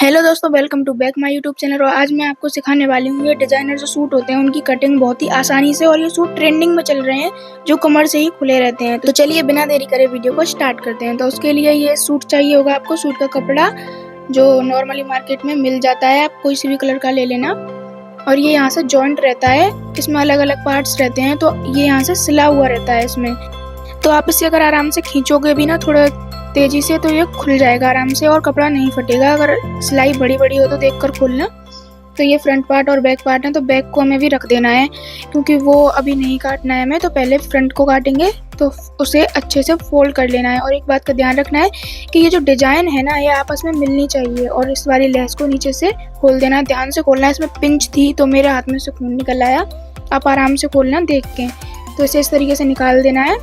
Hello दोस्तों, welcome to back my YouTube channel. और आज मैं आपको सिखाने वाली हूँ ये डिजाइनर जो सूट होते हैं उनकी कटिंग बहुत ही आसानी से। और ये सूट ट्रेंडिंग में चल रहे हैं जो कमर से ही खुले रहते हैं। तो चलिए बिना देरी करे वीडियो को स्टार्ट करते हैं। तो उसके लिए ये सूट चाहिए होगा आपको। सूट का कपड़ा जो नॉर्मली मार्केट में मिल जाता है, आप कोई सी भी कलर का ले लेना। और ये यहाँ से जॉइंट रहता है, इसमें अलग अलग पार्ट्स रहते हैं, तो ये यहाँ से सिला हुआ रहता है इसमें। तो आप इसे अगर आराम से खींचोगे भी ना थोड़ा तेजी से तो ये खुल जाएगा आराम से और कपड़ा नहीं फटेगा। अगर सिलाई बड़ी बड़ी हो तो देखकर खोलना। तो ये फ्रंट पार्ट और बैक पार्ट है, तो बैक को हमें भी रख देना है क्योंकि वो अभी नहीं काटना है हमें। तो पहले फ्रंट को काटेंगे तो उसे अच्छे से फोल्ड कर लेना है। और एक बात का ध्यान रखना है कि ये जो डिजाइन है ना, ये आपस में मिलनी चाहिए। और इस वाली लेस को नीचे से खोल देना, ध्यान से खोलना है। इसमें पिंच थी तो मेरे हाथ में से खून निकल आया, आप आराम से खोलना देख के। तो इसे इस तरीके से निकाल देना है।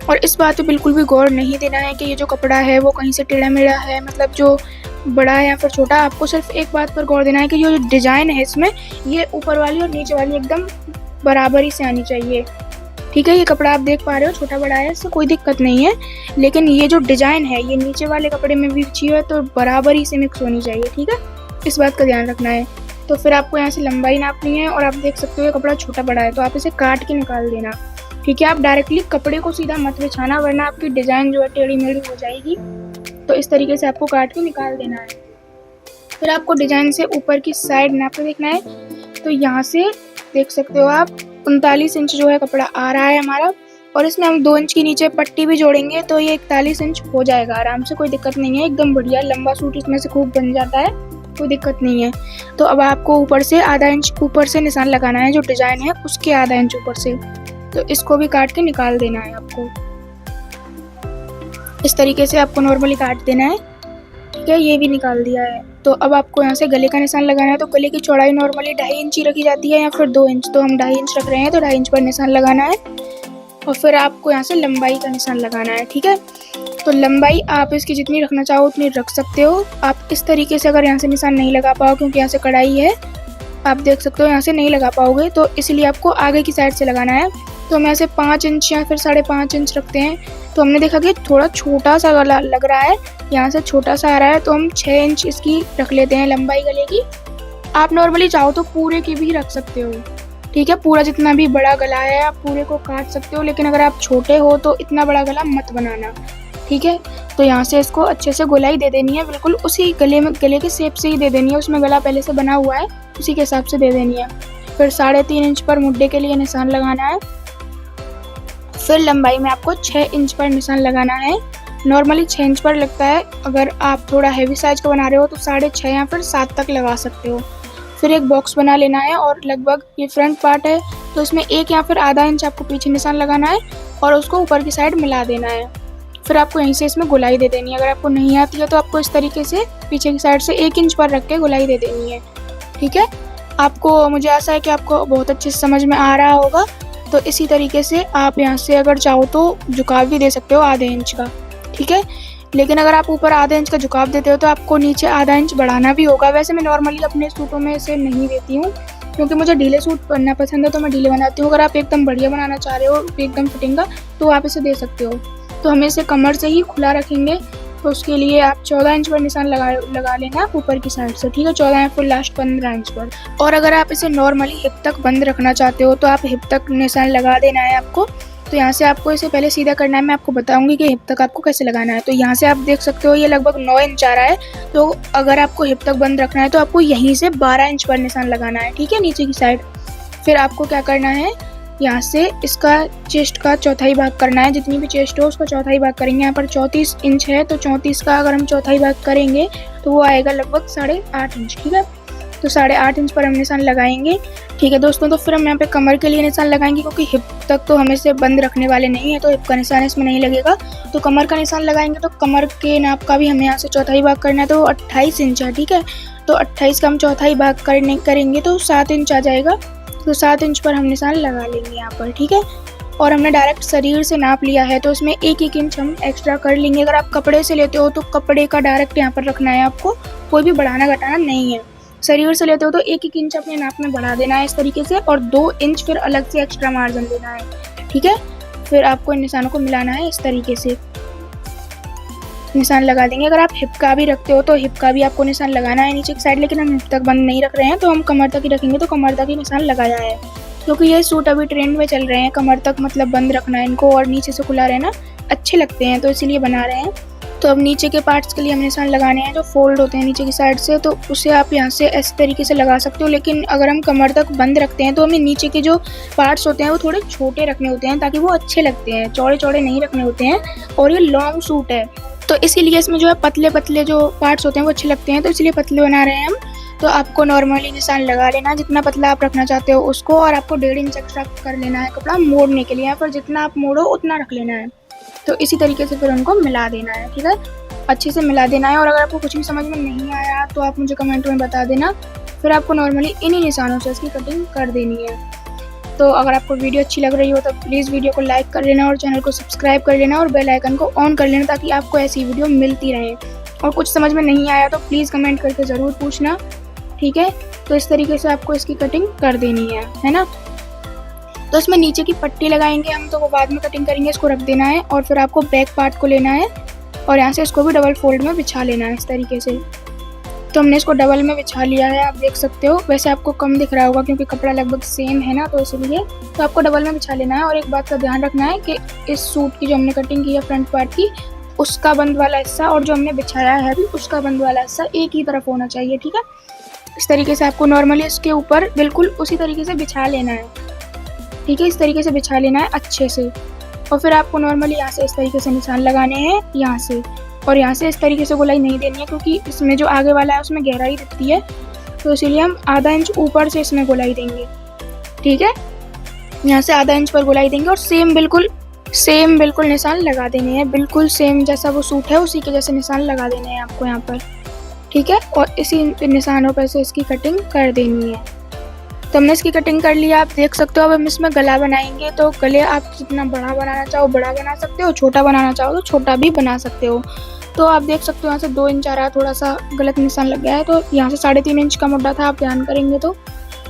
और इस बात पे बिल्कुल भी गौर नहीं देना है कि ये जो कपड़ा है वो कहीं से टेढ़ा मेढ़ा है, मतलब जो बड़ा है या फिर छोटा। आपको सिर्फ एक बात पर गौर देना है कि जो डिजाइन है इसमें, ये ऊपर वाली और नीचे वाली एकदम बराबरी से आनी चाहिए। ठीक है, ये कपड़ा आप देख पा रहे हो छोटा बड़ा है, इससे कोई दिक्कत नहीं है। लेकिन ये जो डिजाइन है ये नीचे वाले कपड़े में भी चाहिए तो बराबरी से मिक्स होनी चाहिए। ठीक है, इस बात का ध्यान रखना है। तो फिर आपको यहाँ से लंबाई नापनी है। और आप देख सकते हो ये कपड़ा छोटा बड़ा है तो आप इसे काट के निकाल देना। ठीक है, आप डायरेक्टली कपड़े को सीधा मत बिछाना वरना आपकी डिजाइन जो है टेढ़ी मेढ़ी हो जाएगी। तो इस तरीके से आपको काट के निकाल देना है। फिर आपको डिजाइन से ऊपर की साइड नाप के देखना है। तो यहाँ से देख सकते हो आप 39 इंच जो है कपड़ा आ रहा है हमारा। और इसमें हम 2 इंच की नीचे पट्टी भी जोड़ेंगे तो ये 41 इंच हो जाएगा आराम से, कोई दिक्कत नहीं है। एकदम बढ़िया लंबा सूट इसमें से खूब बन जाता है, कोई दिक्कत नहीं है। तो अब आपको ऊपर से आधा इंच ऊपर से निशान लगाना है, जो डिजाइन है उसके आधा इंच ऊपर से। तो इसको भी काट के निकाल देना है आपको। इस तरीके से आपको नॉर्मली काट देना है। ठीक है, ये भी निकाल दिया है। तो अब आपको यहाँ से गले का निशान लगाना है। तो गले की चौड़ाई नॉर्मली 2.5 इंच ही रखी जाती है या फिर 2 इंच। तो हम 2.5 इंच रख रहे हैं तो 2.5 इंच पर निशान लगाना है। और फिर आपको यहाँ से लंबाई का निशान लगाना है। ठीक है, तो लंबाई आप इसकी जितनी रखना चाहो उतनी रख सकते हो। आप इस तरीके से अगर यहाँ से निशान नहीं लगा पाओ क्योंकि यहाँ से कढ़ाई है, आप देख सकते हो यहाँ से नहीं लगा पाओगे, तो इसलिए आपको आगे की साइड से लगाना है। तो हम ऐसे 5 इंच या फिर 5.5 इंच रखते हैं। तो हमने देखा कि थोड़ा छोटा सा गला लग रहा है, यहाँ से छोटा सा आ रहा है, तो हम 6 इंच इसकी रख लेते हैं लंबाई गले की। आप नॉर्मली चाहो तो पूरे की भी रख सकते हो। ठीक है, पूरा जितना भी बड़ा गला है आप पूरे को काट सकते हो, लेकिन अगर आप छोटे हो तो इतना बड़ा गला मत बनाना। ठीक है, तो यहाँ से इसको अच्छे से गोलाई दे देनी है, बिल्कुल उसी गले के शेप से ही दे देनी है। उसमें गला पहले से बना हुआ है, उसी के हिसाब से दे देनी है। फिर 3.5 इंच पर मुड्ढे के लिए निशान लगाना है। फिर लंबाई में आपको 6 इंच पर निशान लगाना है। नॉर्मली 6 इंच पर लगता है, अगर आप थोड़ा हैवी साइज का बना रहे हो तो 6.5 या फिर 7 तक लगा सकते हो। फिर एक बॉक्स बना लेना है और लगभग ये फ्रंट पार्ट है तो इसमें 1 या फिर आधा इंच आपको पीछे निशान लगाना है और उसको ऊपर की साइड मिला देना है। फिर आपको यहीं से इसमें गोलाई दे देनी है। अगर आपको नहीं आती है तो आपको इस तरीके से पीछे की साइड से 1 इंच पर रख के गोलाई दे देनी है। ठीक है, आपको मुझे आशा है कि आपको बहुत अच्छे से समझ में आ रहा होगा। तो इसी तरीके से आप यहाँ से अगर चाहो तो झुकाव भी दे सकते हो आधे इंच का। ठीक है, लेकिन अगर आप ऊपर आधे इंच का झुकाव देते हो तो आपको नीचे आधा इंच बढ़ाना भी होगा। वैसे मैं नॉर्मली अपने सूटों में इसे नहीं देती हूँ क्योंकि मुझे ढीले सूट पहनना पसंद है, तो मैं ढीले बनाती हूँ। अगर आप एकदम बढ़िया बनाना चाह रहे हो एकदम फिटिंग का तो आप इसे दे सकते हो। तो हम इसे कमर से ही खुला रखेंगे, तो उसके लिए आप 14 इंच पर निशान लगा लेना ऊपर की साइड से। ठीक है, 14 या फिर लास्ट 15 इंच पर। और अगर आप इसे नॉर्मली हिप तक बंद रखना चाहते हो तो आप हिप तक निशान लगा देना है आपको। तो यहाँ से आपको इसे पहले सीधा करना है, मैं आपको बताऊंगी कि हिप तक आपको कैसे लगाना है। तो यहाँ से आप देख सकते हो ये लगभग 9 इंच आ रहा है। तो अगर आपको हिप तक बंद रखना है तो आपको यहीं से 12 इंच पर निशान लगाना है। ठीक है, नीचे की साइड। फिर आपको क्या करना है, यहाँ से इसका चेस्ट का चौथाई भाग करना है। जितनी भी चेस्ट हो उसका चौथाई भाग करेंगे। यहाँ पर 34 इंच है तो 34 का अगर हम चौथाई भाग करेंगे तो वो आएगा लगभग 8.5 इंच। ठीक है, तो 8.5 इंच पर हम निशान लगाएंगे। ठीक है दोस्तों, तो फिर हम यहाँ पे कमर के लिए निशान लगाएंगे क्योंकि हिप तक तो हम इसे बंद रखने वाले नहीं है, तो हिप का निशान इसमें नहीं लगेगा। तो कमर का निशान लगाएंगे तो कमर के नाप का भी हमें यहाँ से चौथाई भाग करना है, तो 28 इंच है। ठीक है, तो 28 का हम चौथाई भाग करेंगे तो 7 इंच आ जाएगा। तो 7 इंच पर हम निशान लगा लेंगे यहाँ पर। ठीक है, और हमने डायरेक्ट शरीर से नाप लिया है तो इसमें 1-1 इंच हम एक्स्ट्रा कर लेंगे। अगर आप कपड़े से लेते हो तो कपड़े का डायरेक्ट यहाँ पर रखना है आपको, कोई भी बढ़ाना घटाना नहीं है। शरीर से लेते हो तो 1-1 इंच अपने नाप में बढ़ा देना है इस तरीके से, और 2 इंच फिर अलग से एक्स्ट्रा मार्जिन देना है। ठीक है, फिर आपको इन निशानों को मिलाना है इस तरीके से। निशान लगा देंगे। अगर आप हिप का भी रखते हो तो हिप का भी आपको निशान लगाना है नीचे की साइड, लेकिन हम हिप तक बंद नहीं रख रहे हैं तो हम कमर तक ही रखेंगे, तो कमर तक ही निशान लगाया है, क्योंकि ये सूट अभी ट्रेंड में चल रहे हैं, कमर तक मतलब बंद रखना है इनको और नीचे से खुला रहना अच्छे लगते हैं, तो इसीलिए बना रहे हैं। तो अब नीचे के पार्ट्स के लिए हम निशान लगाने हैं जो फोल्ड होते हैं नीचे की साइड से, तो उसे आप यहाँ से इस तरीके से लगा सकते हो, लेकिन अगर हम कमर तक बंद रखते हैं तो हमें नीचे के जो पार्ट्स होते हैं वो थोड़े छोटे रखने होते हैं ताकि वो अच्छे लगते हैं, चौड़े चौड़े नहीं रखने होते हैं, और ये लॉन्ग सूट है तो इसीलिए इसमें जो है पतले पतले जो पार्ट्स होते हैं वो अच्छे लगते हैं, तो इसलिए पतले बना रहे हैं हम। तो आपको नॉर्मली निशान लगा लेना है जितना पतला आप रखना चाहते हो उसको, और आपको 1.5 इंच एक्स्ट्रा कर लेना है कपड़ा मोड़ने के लिए, या फिर जितना आप मोड़ो उतना रख लेना है। तो इसी तरीके से फिर उनको मिला देना है, ठीक है, अच्छे से मिला देना है। और अगर आपको कुछ भी समझ में नहीं आया तो आप मुझे कमेंट में बता देना, फिर आपको नॉर्मली इन्हीं निशानों से इसकी कटिंग कर देनी है। तो अगर आपको वीडियो अच्छी लग रही हो तो प्लीज़ वीडियो को लाइक कर लेना और चैनल को सब्सक्राइब कर लेना और बेल आइकन को ऑन कर लेना ताकि आपको ऐसी वीडियो मिलती रहे। और कुछ समझ में नहीं आया तो प्लीज़ कमेंट करके ज़रूर पूछना, ठीक है। तो इस तरीके से आपको इसकी कटिंग कर देनी है ना। तो इसमें नीचे की पट्टी लगाएंगे हम, तो वो बाद में कटिंग करेंगे, इसको रख देना है। और फिर आपको बैक पार्ट को लेना है और यहाँ से इसको भी डबल फोल्ड में बिछा लेना है इस तरीके से। तो हमने इसको डबल में बिछा लिया है, आप देख सकते हो। वैसे आपको कम दिख रहा होगा क्योंकि कपड़ा लगभग सेम है ना, तो इसलिए तो आपको डबल में बिछा लेना है। और एक बात का ध्यान रखना है कि इस सूट की जो हमने कटिंग की है फ्रंट पार्ट की, उसका बंद वाला हिस्सा और जो हमने बिछाया है अभी उसका बंद वाला हिस्सा एक ही तरफ होना चाहिए, ठीक है। इस तरीके से आपको नॉर्मली इसके ऊपर बिल्कुल उसी तरीके से बिछा लेना है, ठीक है, इस तरीके से बिछा लेना है अच्छे से। और फिर आपको नॉर्मली यहाँ से इस तरीके से निशान लगाने हैं यहाँ से, और यहाँ से इस तरीके से गोलाई नहीं देनी है क्योंकि इसमें जो आगे वाला है उसमें गहराई दिखती है, तो इसीलिए हम आधा इंच ऊपर से इसमें गोलाई देंगे, ठीक है। यहाँ से आधा इंच पर गोलाई देंगे और सेम बिल्कुल निशान लगा देने हैं, बिल्कुल सेम जैसा वो सूट है उसी के जैसे निशान लगा देने हैं आपको यहाँ पर, ठीक है। और इसी निशानों पर से इसकी कटिंग कर देनी है। तो हमने इसकी कटिंग कर लिया, आप देख सकते हो। अब हम इसमें गला बनाएंगे, तो गले आप जितना बड़ा बनाना चाहो बड़ा बना सकते हो, छोटा बनाना चाहो तो छोटा भी बना सकते हो। तो आप देख सकते हो यहाँ से 2 इंच आ रहा है, थोड़ा सा गलत निशान लग गया है, तो यहाँ से 3.5 इंच का मुद्दा था, आप ध्यान करेंगे तो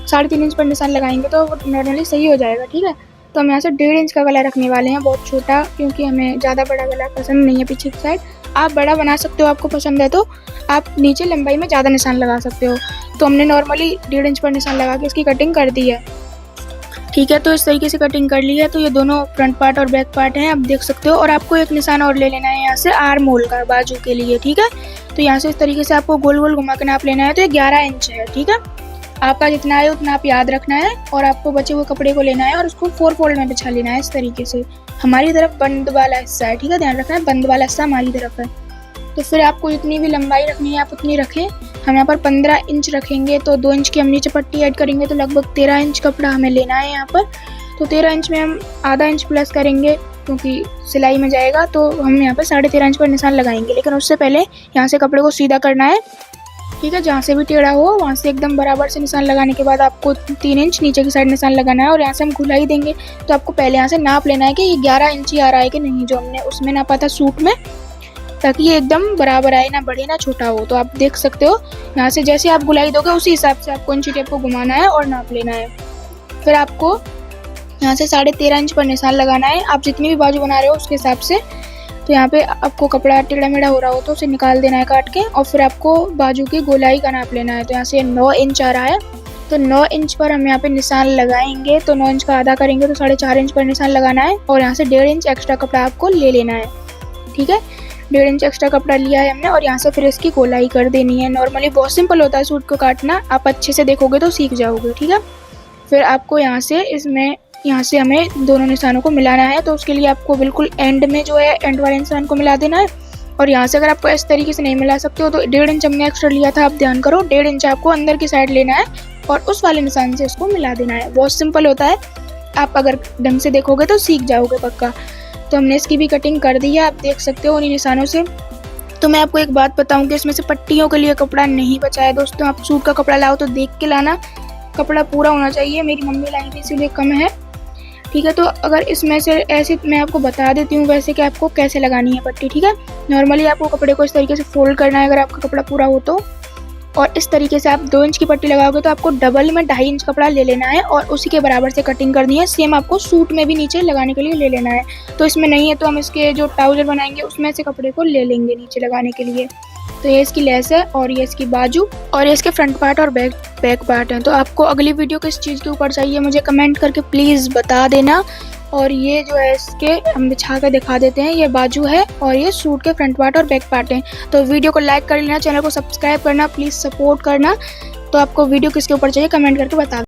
3.5 इंच पर निशान लगाएंगे तो नॉर्मली सही हो जाएगा, ठीक है। तो हम यहाँ से 1.5 इंच का गला रखने वाले हैं, बहुत छोटा, क्योंकि हमें ज़्यादा बड़ा गला पसंद नहीं है पीछे की साइड। आप बड़ा बना सकते हो, आपको पसंद है तो आप नीचे लंबाई में ज़्यादा निशान लगा सकते हो। तो हमने नॉर्मली 1.5 इंच पर निशान लगा के इसकी कटिंग कर दी है, ठीक है। तो इस तरीके से कटिंग कर ली है। तो ये दोनों फ्रंट पार्ट और बैक पार्ट हैं, आप देख सकते हो। और आपको एक निशान और ले लेना है यहाँ से आर्म होल का, बाजू के लिए, ठीक है। तो यहाँ से इस तरीके से आपको गोल गोल घुमा के नाप लेना है। तो ये 11 इंच है, ठीक है। आपका जितना है उतना आप याद रखना है, और आपको बचे हुए कपड़े को लेना है और उसको 4 फोल्ड में बिछा लेना है इस तरीके से। हमारी तरफ बंद वाला हिस्सा है, ठीक है, ध्यान रखना है, बंद वाला हिस्सा हमारी तरफ है। तो फिर आपको जितनी भी लंबाई रखनी है आप उतनी रखें। हम यहाँ पर 15 इंच रखेंगे, तो 2 इंच की हम नीचे पट्टी ऐड करेंगे, तो लगभग 13 इंच कपड़ा हमें लेना है यहाँ पर। तो 13 इंच में हम आधा इंच प्लस करेंगे क्योंकि सिलाई में जाएगा, तो हम यहाँ पर 13.5 इंच पर निशान लगाएंगे। लेकिन उससे पहले यहाँ से कपड़े को सीधा करना है, ठीक है। जहाँ से भी टेढ़ा हो वहाँ से एकदम बराबर से निशान लगाने के बाद आपको 3 इंच नीचे की साइड निशान लगाना है, और यहाँ से हम गुलाई देंगे। तो आपको पहले यहाँ से नाप लेना है कि ये 11 इंच ही आ रहा है कि नहीं, जो हमने उसमें नापा था सूट में, ताकि ये एकदम बराबर आए, ना बढ़े ना छोटा हो। तो आप देख सकते हो यहाँ से जैसे आप गुलाई दोगे उसी हिसाब से आपको इंची टेप को घुमाना है और नाप लेना है। फिर आपको यहाँ से 13.5 इंच पर निशान लगाना है, आप जितनी भी बाजू बना रहे हो उसके हिसाब से। तो यहाँ पे आपको कपड़ा टेढ़ा मेढ़ा हो रहा हो तो उसे निकाल देना है काट के, और फिर आपको बाजू की गोलाई का नाप लेना है। तो यहाँ से 9 इंच आ रहा है, तो 9 इंच पर हम यहाँ पे निशान लगाएंगे। तो 9 इंच का आधा करेंगे तो 4.5 इंच पर निशान लगाना है, और यहाँ से 1.5 इंच एक्स्ट्रा कपड़ा आपको ले लेना है, ठीक है। 1.5 इंच एक्स्ट्रा कपड़ा लिया है हमने, और यहाँ से फिर इसकी गोलाई कर देनी है। नॉर्मली बहुत सिंपल होता है सूट को काटना, आप अच्छे से देखोगे तो सीख जाओगे, ठीक है। फिर आपको यहाँ से हमें दोनों निशानों को मिलाना है। तो उसके लिए आपको बिल्कुल एंड में जो है एंड वाले निशान को मिला देना है, और यहाँ से अगर आपको इस तरीके से नहीं मिला सकते हो तो 1.5 इंच हमने एक्स्ट्रा लिया था, आप ध्यान करो, 1.5 इंच आपको अंदर की साइड लेना है और उस वाले निशान से इसको मिला देना है। बहुत सिंपल होता है, आप अगर ढंग से देखोगे तो सीख जाओगे पक्का। तो हमने इसकी भी कटिंग कर दी है, आप देख सकते हो उन्हीं निशानों से। तो मैं आपको एक बात बताऊँ कि इसमें से पट्टियों के लिए कपड़ा नहीं बचा है दोस्तों। आप सूट का कपड़ा लाओ तो देख के लाना, कपड़ा पूरा होना चाहिए। मेरी मम्मी लाई थी इसीलिए कम है, ठीक है। तो अगर इसमें से ऐसे मैं आपको बता देती हूँ वैसे कि आपको कैसे लगानी है पट्टी, ठीक है। नॉर्मली आपको कपड़े को इस तरीके से फोल्ड करना है अगर आपका कपड़ा पूरा हो तो, और इस तरीके से आप 2 इंच की पट्टी लगाओगे तो आपको डबल में 2.5 इंच कपड़ा ले लेना है और उसी के बराबर से कटिंग करनी है। सेम आपको सूट में भी नीचे लगाने के लिए ले लेना है। तो इसमें नहीं है तो हम इसके जो ट्राउज़र बनाएंगे उसमें से कपड़े को ले लेंगे नीचे लगाने के लिए। तो ये इसकी लेस है और ये इसकी बाजू और ये इसके फ्रंट पार्ट और बैक पार्ट है। तो आपको अगली वीडियो किस चीज़ के ऊपर चाहिए मुझे कमेंट करके प्लीज़ बता देना। और ये जो है इसके हम बिछा कर दिखा देते हैं, ये बाजू है और ये सूट के फ्रंट पार्ट और बैक पार्ट हैं। तो वीडियो को लाइक कर लेना, चैनल को सब्सक्राइब करना, प्लीज़ सपोर्ट करना। तो आपको वीडियो किसके ऊपर चाहिए कमेंट करके बता